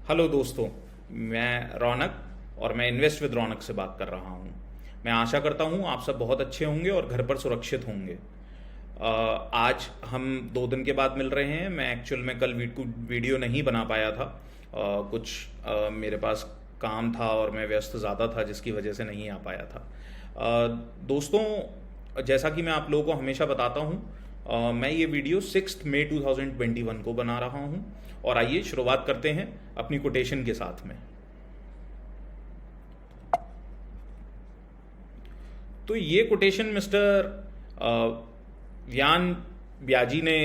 Hello दोस्तों, मैं रौनक और मैं इन्वेस्ट विद रौनक से बात कर रहा हूँ। मैं आशा करता हूँ आप सब बहुत अच्छे होंगे और घर पर सुरक्षित होंगे। आज हम 2 दिन के बाद मिल रहे हैं। मैं एक्चुअल में कल वीडियो नहीं बना पाया था। कुछ मेरे पास काम था और मैं व्यस्त ज़्यादा था, जिसकी वजह से नहीं आ पाया था। दोस्तों, जैसा कि मैं आप लोगों को हमेशा बताता हूँ, मैं ये वीडियो 6 मई 2021 को बना रहा हूँ। और आइए शुरुआत करते हैं अपनी कोटेशन के साथ में। तो ये कोटेशन मिस्टर व्यान ब्याजी ने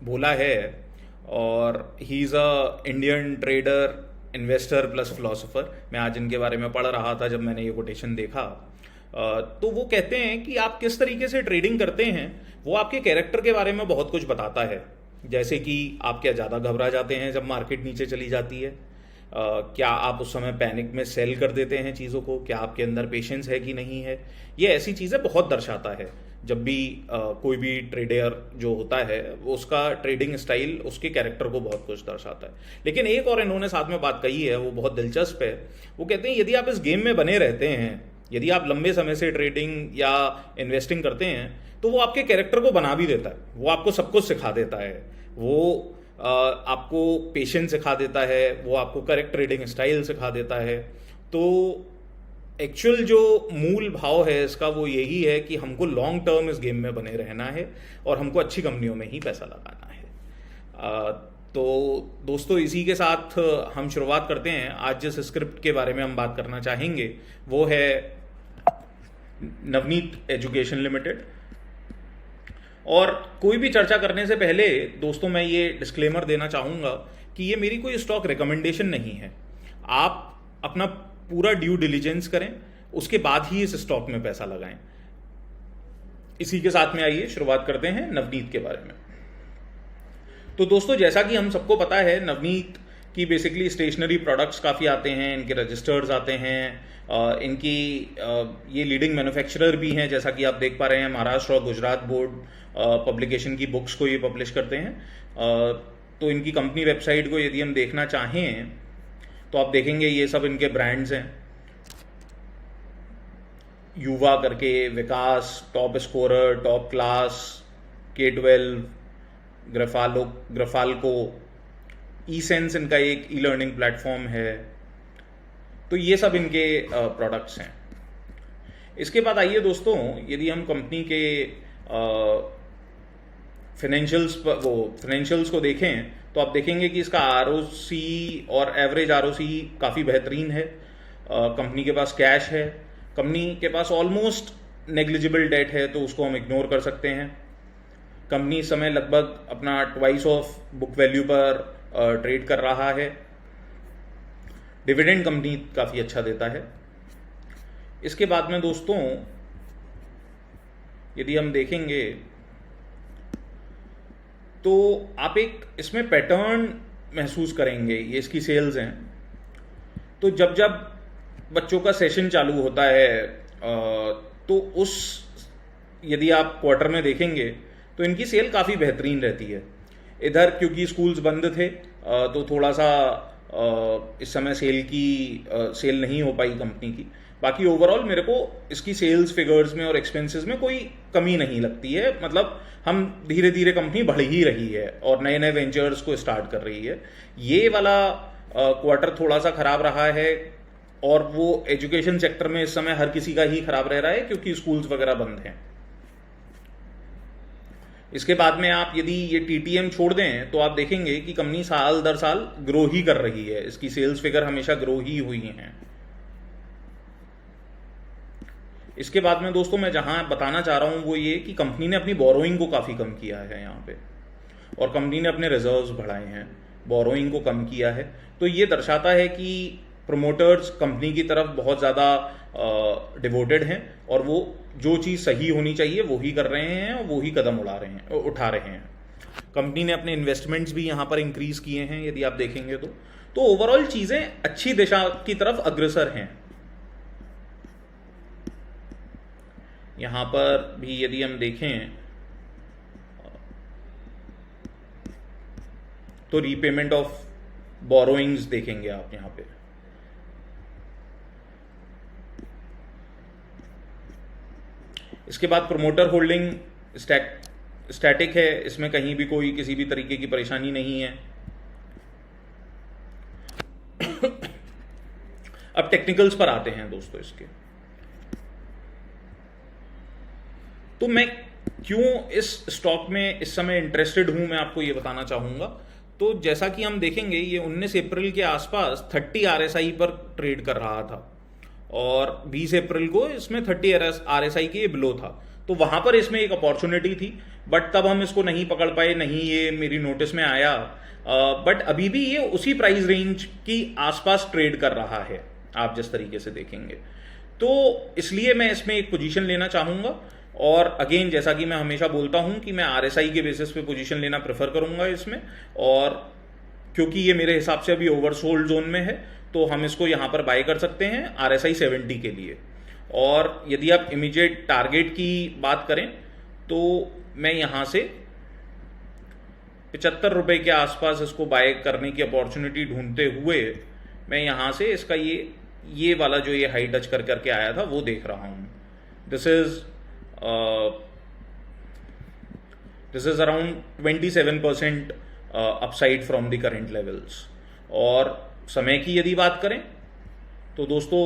बोला है, और he is a Indian trader, investor plus philosopher. मैं आज इनके बारे में पढ़ रहा था जब मैंने ये कोटेशन देखा। तो वो कहते हैं कि आप किस तरीके से ट्रेडिंग करते हैं वो आपके कैरेक्टर के बारे में बहुत कुछ बताता है। जैसे कि आप क्या ज़्यादा घबरा जाते हैं जब मार्केट नीचे चली जाती है, क्या आप उस समय पैनिक में सेल कर देते हैं चीज़ों को, क्या आपके अंदर पेशेंस है कि नहीं है। ये ऐसी चीज़ें बहुत दर्शाता है। जब भी कोई भी ट्रेडर जो होता है उसका ट्रेडिंग स्टाइल उसके कैरेक्टर को बहुत कुछ दर्शाता है। लेकिन एक और इन्होंने साथ में बात कही है, वो बहुत दिलचस्प है। वो कहते हैं यदि आप इस गेम में बने रहते हैं, यदि आप लंबे समय से ट्रेडिंग या इन्वेस्टिंग करते हैं, तो वो आपके कैरेक्टर को बना भी देता है। वो आपको सब कुछ सिखा देता है। वो आपको पेशेंस सिखा देता है, वो आपको करेक्ट ट्रेडिंग स्टाइल सिखा देता है। तो एक्चुअल जो मूल भाव है इसका वो यही है कि हमको लॉन्ग टर्म इस गेम में बने रहना है और हमको अच्छी कंपनियों में ही पैसा लगाना है। तो दोस्तों, इसी के साथ हम शुरुआत करते हैं। आज जिस स्क्रिप्ट के बारे में हम बात करना चाहेंगे वो है नवनीत एजुकेशन लिमिटेड। और कोई भी चर्चा करने से पहले दोस्तों मैं ये डिस्क्लेमर देना चाहूँगा कि ये मेरी कोई स्टॉक रिकमेंडेशन नहीं है। आप अपना पूरा ड्यू डिलिजेंस करें, उसके बाद ही इस स्टॉक में पैसा लगाएं। इसी के साथ में आइए शुरुआत करते हैं नवनीत के बारे में। तो दोस्तों, जैसा कि हम सबको पता है, नवनीत की बेसिकली स्टेशनरी प्रोडक्ट्स काफ़ी आते हैं, इनके रजिस्टर्स आते हैं, इनकी ये लीडिंग मैन्युफैक्चरर भी हैं। जैसा कि आप देख पा रहे हैं, महाराष्ट्र और गुजरात बोर्ड पब्लिकेशन की बुक्स को ये पब्लिश करते हैं। तो इनकी कंपनी वेबसाइट को यदि हम देखना चाहें तो आप देखेंगे ये सब इनके ब्रांड्स हैं। युवा करके, Vikas, top scorer, top class, K12, Grafalco, e sense इनका एक ई लर्निंग प्लेटफॉर्म है। तो ये सब इनके प्रोडक्ट्स हैं। इसके बाद आइए दोस्तों, यदि हम कंपनी के फाइनेंशियल्स को देखें तो आप देखेंगे कि इसका ROC और एवरेज ROC काफ़ी बेहतरीन है। कंपनी के पास कैश है, कंपनी के पास ऑलमोस्ट नेग्लिजिबल डेट है, तो उसको हम इग्नोर कर सकते हैं। कंपनी इस समय लगभग अपना ट्वाइस ऑफ बुक वैल्यू पर ट्रेड कर रहा है। डिविडेंड कंपनी काफ़ी अच्छा देता है। इसके बाद में दोस्तों यदि हम देखेंगे तो आप एक इसमें पैटर्न महसूस करेंगे। ये इसकी सेल्स हैं। तो जब जब बच्चों का सेशन चालू होता है तो यदि आप क्वार्टर में देखेंगे तो इनकी सेल काफ़ी बेहतरीन रहती है। इधर क्योंकि स्कूल्स बंद थे तो थोड़ा सा इस समय सेल नहीं हो पाई कंपनी की। बाकी ओवरऑल मेरे को इसकी सेल्स फिगर्स में और एक्सपेंसेस में कोई कमी नहीं लगती है। मतलब हम धीरे धीरे कंपनी बढ़ ही रही है और नए नए वेंचर्स को स्टार्ट कर रही है। ये वाला क्वार्टर थोड़ा सा खराब रहा है, और वो एजुकेशन सेक्टर में इस समय हर किसी का ही खराब रह रहा है क्योंकि स्कूल्स वगैरह बंद हैं। इसके बाद में आप यदि ये TTM छोड़ दें तो आप देखेंगे कि कंपनी साल दर साल ग्रो ही कर रही है। इसकी सेल्स फिगर हमेशा ग्रो ही हुई हैं। इसके बाद में दोस्तों मैं जहां बताना चाह रहा हूं वो ये कि कंपनी ने अपनी बोरोइंग को काफ़ी कम किया है यहाँ पे, और कंपनी ने अपने रिजर्व्स बढ़ाए हैं, बोरोइंग को कम किया है। तो ये दर्शाता है कि प्रमोटर्स कंपनी की तरफ बहुत ज़्यादा डिवोटेड हैं और वो जो चीज़ सही होनी चाहिए वो ही कर रहे हैं और वो ही कदम उठा रहे हैं। कंपनी ने अपने इन्वेस्टमेंट्स भी यहाँ पर इंक्रीज किए हैं यदि आप देखेंगे तो ओवरऑल चीज़ें अच्छी दिशा की तरफ अग्रसर हैं। यहाँ पर भी यदि हम देखें तो रीपेमेंट ऑफ बोरोइंग्स देखेंगे आप यहाँ पे। इसके बाद प्रोमोटर होल्डिंग स्टैटिक है, इसमें कहीं भी कोई किसी भी तरीके की परेशानी नहीं है। अब टेक्निकल्स पर आते हैं दोस्तों इसके। तो मैं क्यों इस स्टॉक में इस समय इंटरेस्टेड हूं, मैं आपको ये बताना चाहूंगा। तो जैसा कि हम देखेंगे, ये 19 अप्रैल के आसपास 30 RSI पर ट्रेड कर रहा था और 20 अप्रैल को इसमें 30 RSI के बिलो था। तो वहां पर इसमें एक अपॉर्चुनिटी थी, बट तब हम इसको नहीं पकड़ पाए, नहीं ये मेरी नोटिस में आया। बट अभी भी ये उसी प्राइस रेंज की आसपास ट्रेड कर रहा है, आप जिस तरीके से देखेंगे। तो इसलिए मैं इसमें एक पोजीशन लेना चाहूंगा। और अगेन, जैसा कि मैं हमेशा बोलता हूं कि मैं RSI के बेसिस पे पोजीशन लेना प्रेफर करूंगा इसमें, और क्योंकि ये मेरे हिसाब से अभी ओवरसोल्ड जोन में है, तो हम इसको यहां पर बाय कर सकते हैं RSI 70 के लिए। और यदि आप इमीडिएट टारगेट की बात करें तो मैं यहां से 75 रुपए के आसपास इसको बाय करने की अपॉर्चुनिटी ढूंढते हुए मैं यहां से इसका ये वाला जो ये हाई टच कर करके आया था वो देख रहा हूं। This is around 27% upside from the current levels. और समय की यदि बात करें तो दोस्तों,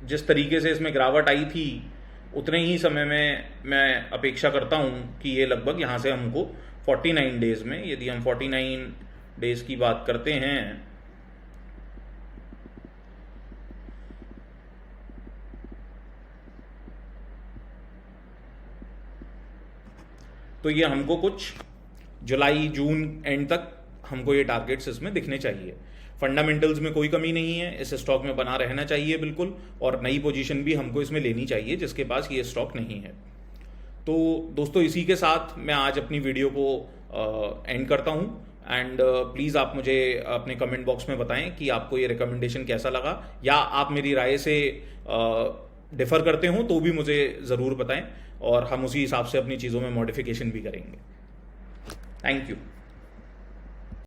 जिस तरीके से इसमें गिरावट आई थी, उतने ही समय में मैं अपेक्षा करता हूं कि ये लगभग यहां से हमको 49 डेज में, यदि हम 49 डेज की बात करते हैं तो ये हमको कुछ जुलाई जून एंड तक हमको ये टारगेट्स इसमें दिखने चाहिए। फंडामेंटल्स में कोई कमी नहीं है, इस स्टॉक में बना रहना चाहिए बिल्कुल, और नई पोजीशन भी हमको इसमें लेनी चाहिए जिसके पास ये स्टॉक नहीं है। तो दोस्तों, इसी के साथ मैं आज अपनी वीडियो को एंड करता हूँ। एंड प्लीज़ आप मुझे अपने कमेंट बॉक्स में बताएं कि आपको ये रिकमेंडेशन कैसा लगा, या आप मेरी राय से डिफर करते हो तो भी मुझे ज़रूर बताएं, और हम उसी हिसाब से अपनी चीज़ों में मॉडिफिकेशन भी करेंगे। Thank you.